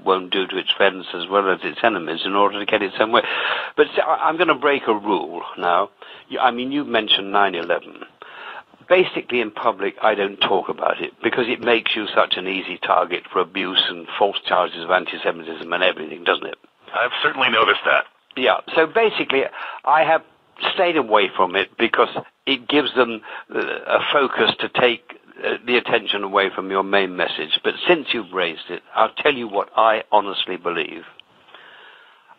it won't do to its friends as well as its enemies in order to get it somewhere. But I'm going to break a rule now. I mean, you mentioned 9/11. Basically, in public, I don't talk about it because it makes you such an easy target for abuse and false charges of anti-Semitism and everything, doesn't it? I've certainly noticed that. Yeah, so basically, I have stayed away from it because it gives them a focus to take the attention away from your main message. But since you've raised it, I'll tell you what I honestly believe.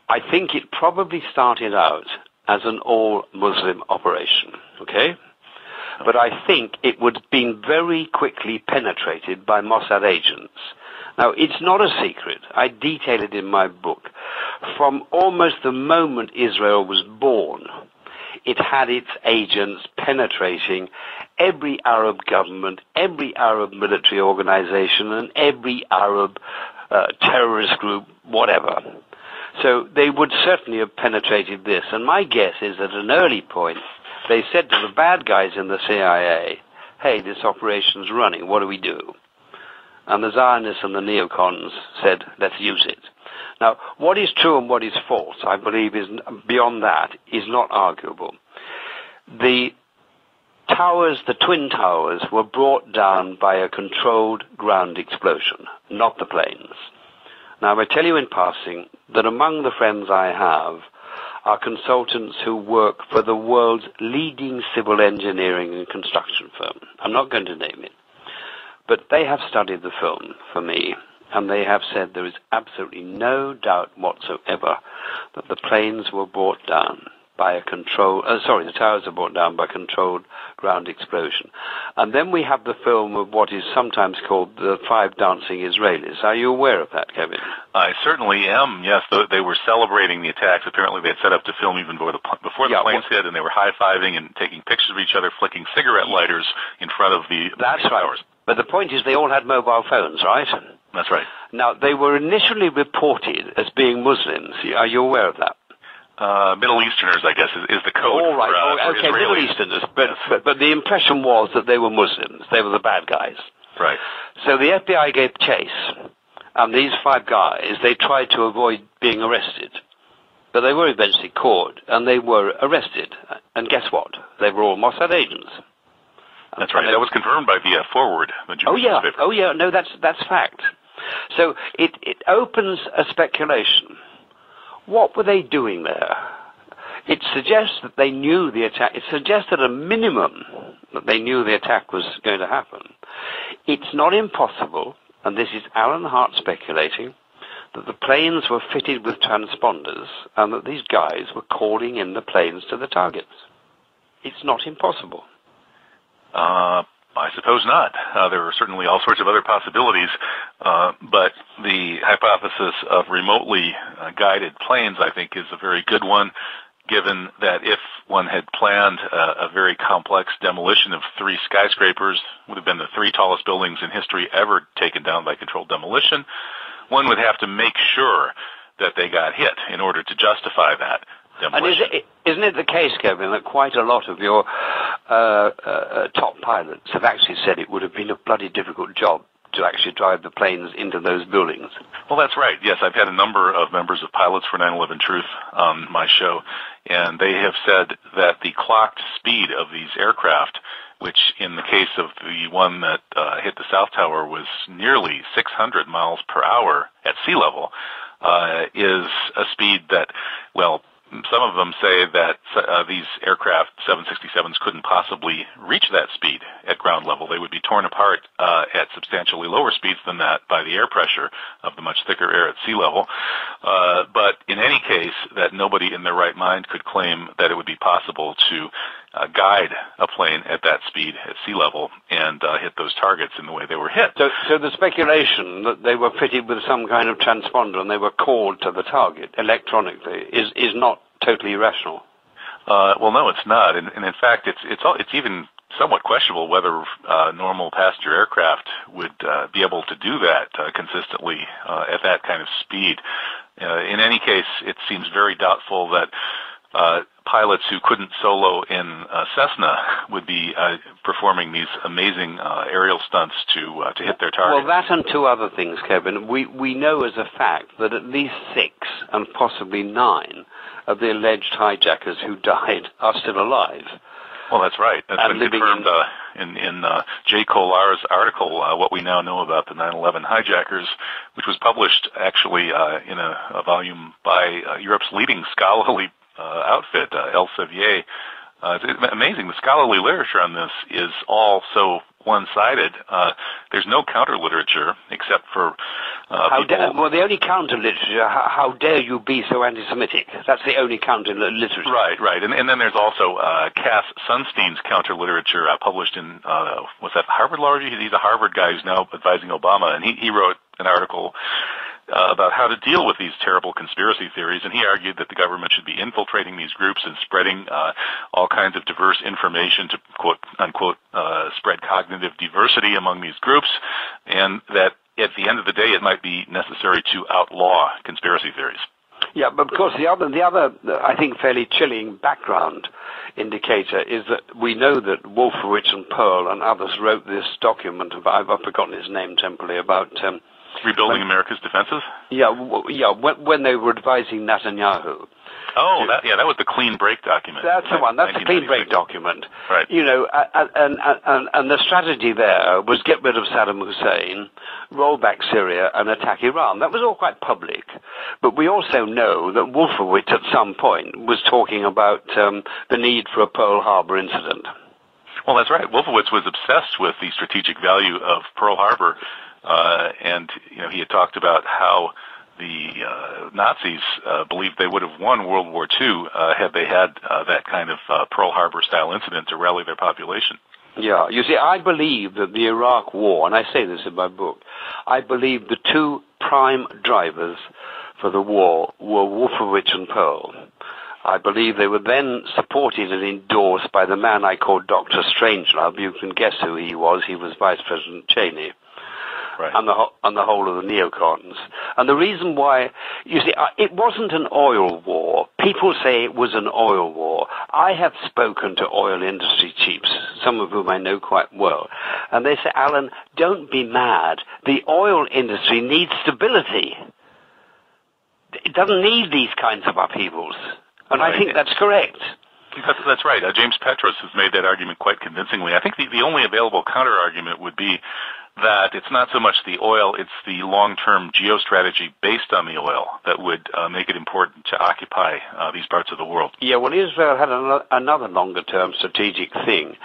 I think it probably started out as an all-Muslim operation, okay? But I think it would have been very quickly penetrated by MOSSAD agents. Now, it's not a secret. I detail it in my book. From almost the moment Israel was born, it had its agents penetrating every Arab government, every Arab military organization, and every Arab terrorist group, whatever. So they would certainly have penetrated this. And my guess is at an early point, they said to the bad guys in the CIA, hey, this operation's running, what do we do? And the Zionists and the neocons said, let's use it. Now, what is true and what is false, I believe, is beyond that, is not arguable. The towers, the twin towers, were brought down by a controlled ground explosion, not the planes. Now, I tell you in passing that among the friends I have are consultants who work for the world's leading civil engineering and construction firm. I'm not going to name it. But they have studied the film for me, and they have said there is absolutely no doubt whatsoever that the planes were brought down by a the towers were brought down by controlled ground explosion. And then we have the film of what is sometimes called the Five Dancing Israelis. Are you aware of that, Kevin? I certainly am, yes. They were celebrating the attacks. Apparently they had set up to film even before the planes hit, and they were high-fiving and taking pictures of each other, flicking cigarette lighters in front of the towers. But the point is they all had mobile phones, right? That's right. Now, they were initially reported as being Muslims. Are you aware of that? Middle Easterners, I guess, is the code. All right. For okay, Israelis. Middle Easterners. But the impression was that they were Muslims. They were the bad guys. Right. So the FBI gave chase. And these five guys, they tried to avoid being arrested. But they were eventually caught, and they were arrested. And guess what? They were all Mossad agents. That's right. That was confirmed by the Forward, the Jewish newspaper. Oh yeah. No, that's fact. So it opens a speculation. What were they doing there? It suggests that they knew the attack. It suggests at a minimum that they knew the attack was going to happen. It's not impossible, and this is Alan Hart speculating, that the planes were fitted with transponders and that these guys were calling in the planes to the targets. It's not impossible. I suppose not. There are certainly all sorts of other possibilities, but the hypothesis of remotely guided planes, I think, is a very good one, given that if one had planned a very complex demolition of 3 skyscrapers, would have been the 3 tallest buildings in history ever taken down by controlled demolition, one would have to make sure that they got hit in order to justify that. And isn't it the case, Kevin, that quite a lot of your top pilots have actually said it would have been a bloody difficult job to actually drive the planes into those buildings? Well, that's right. Yes, I've had a number of members of Pilots for 9/11 Truth on my show, and they have said that the clocked speed of these aircraft, which in the case of the one that hit the South Tower was nearly 600 miles per hour at sea level, is a speed that, well, some of them say that these aircraft, 767s, couldn't possibly reach that speed at ground level. They would be torn apart at substantially lower speeds than that by the air pressure of the much thicker air at sea level. But in any case, that nobody in their right mind could claim that it would be possible to guide a plane at that speed at sea level and hit those targets in the way they were hit. So the speculation that they were fitted with some kind of transponder and they were called to the target electronically is not totally irrational. Well, no, it's not, and in fact, it's even somewhat questionable whether normal passenger aircraft would be able to do that consistently at that kind of speed. In any case, it seems very doubtful that pilots who couldn't solo in Cessna would be performing these amazing aerial stunts to hit their target. Well, that and two other things, Kevin. We know as a fact that at least 6 and possibly 9 of the alleged hijackers who died are still alive. Well, that's right. That's been confirmed in Jay Kolar's article, What We Now Know About the 9/11 Hijackers, which was published actually in a volume by Europe's leading scholarly outfit, Elsevier. It's amazing. The scholarly literature on this is all so one-sided. There's no counter-literature except for well, the only counter-literature, how dare you be so anti-Semitic? That's the only counter-literature. Right. And then there's also Cass Sunstein's counter-literature published in, was that Harvard Law Review? He's a Harvard guy who's now advising Obama, and he wrote an article about how to deal with these terrible conspiracy theories, and he argued that the government should be infiltrating these groups and spreading all kinds of diverse information to, quote, unquote, spread cognitive diversity among these groups, and that at the end of the day it might be necessary to outlaw conspiracy theories. Yeah, but of course the other, I think, fairly chilling background indicator is that we know that Wolfowitz and Pearl and others wrote this document, I've forgotten his name temporarily, about Rebuilding America's Defenses? Yeah, when they were advising Netanyahu. Oh, that was the Clean Break document. That's the one. That's the Clean Break document. Right. You know, and the strategy there was get rid of Saddam Hussein, roll back Syria, and attack Iran. That was all quite public. But we also know that Wolfowitz at some point was talking about the need for a Pearl Harbor incident. Well, that's right. Wolfowitz was obsessed with the strategic value of Pearl Harbor. And he had talked about how the Nazis believed they would have won World War II had they had that kind of Pearl Harbor-style incident to rally their population. Yeah, you see, I believe that the Iraq War, and I say this in my book, I believe the two prime drivers for the war were Wolfowitz and Pearl. I believe they were then supported and endorsed by the man I called Dr. Strangelove. You can guess who he was. He was Vice President Cheney. Right. And the whole of the neocons. And the reason why, you see, it wasn't an oil war. People say it was an oil war. I have spoken to oil industry chiefs, some of whom I know quite well, and they say, Alan, don't be mad. The oil industry needs stability. It doesn't need these kinds of upheavals. And right. I think that's correct. That's right. James Petros has made that argument quite convincingly. I think the only available counter-argument would be that it's not so much the oil, it's the long-term geostrategy based on the oil that would make it important to occupy these parts of the world. Yeah, well, Israel had another longer-term strategic thing.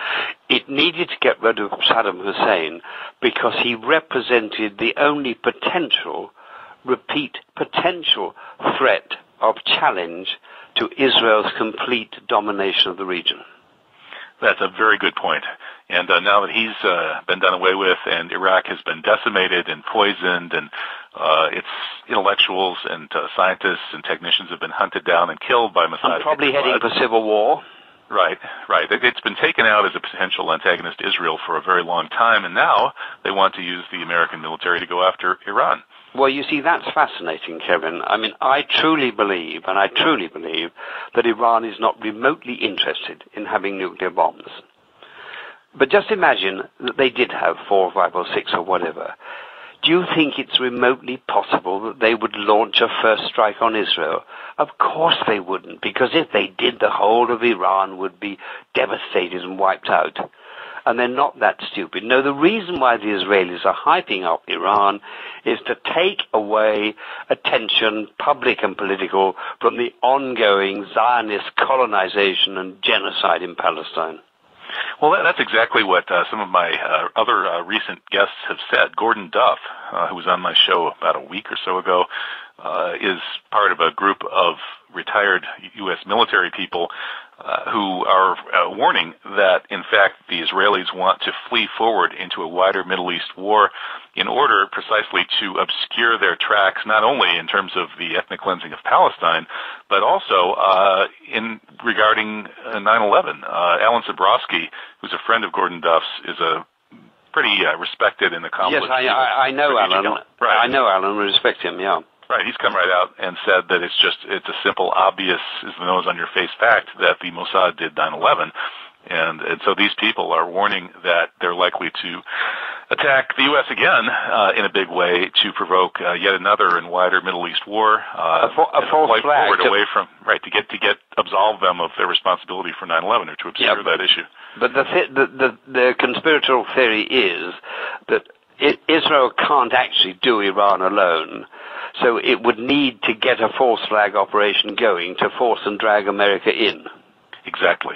It needed to get rid of Saddam Hussein because he represented the only potential threat of challenge to Israel's complete domination of the region. That's a very good point. And now that he's been done away with and Iraq has been decimated and poisoned and its intellectuals and scientists and technicians have been hunted down and killed by Mossad. And probably heading for civil war. Right. It's been taken out as a potential antagonist to Israel for a very long time, and now they want to use the American military to go after Iran. Well, you see, that's fascinating, Kevin. I mean, I truly believe that Iran is not remotely interested in having nuclear bombs. But just imagine that they did have 4 or 5 or 6 or whatever. Do you think it's remotely possible that they would launch a first strike on Israel? Of course they wouldn't, because if they did, the whole of Iran would be devastated and wiped out. And they're not that stupid. No, the reason why the Israelis are hyping up Iran is to take away attention, public and political, from the ongoing Zionist colonization and genocide in Palestine. Well, that's exactly what some of my other recent guests have said. Gordon Duff, who was on my show about a week or so ago, is part of a group of retired U.S. military people who are warning that, in fact, the Israelis want to flee forward into a wider Middle East war in order precisely to obscure their tracks, not only in terms of the ethnic cleansing of Palestine, but also in regarding 9/11. Alan Zabrowski, who's a friend of Gordon Duff's, is a pretty respected and accomplished. Yes, I know Alan. Right. I know Alan. We respect him. Yeah. Right, he's come right out and said that it's a simple, obvious, is the nose on your face fact that the Mossad did 9/11. And so these people are warning that they're likely to attack the U.S. again in a big way to provoke yet another and wider Middle East war. A false flag away from to absolve them of their responsibility for 9/11 or to obscure that issue. But the conspiratorial theory is that Israel can't actually do Iran alone. So it would need to get a false flag operation going to force and drag America in. Exactly.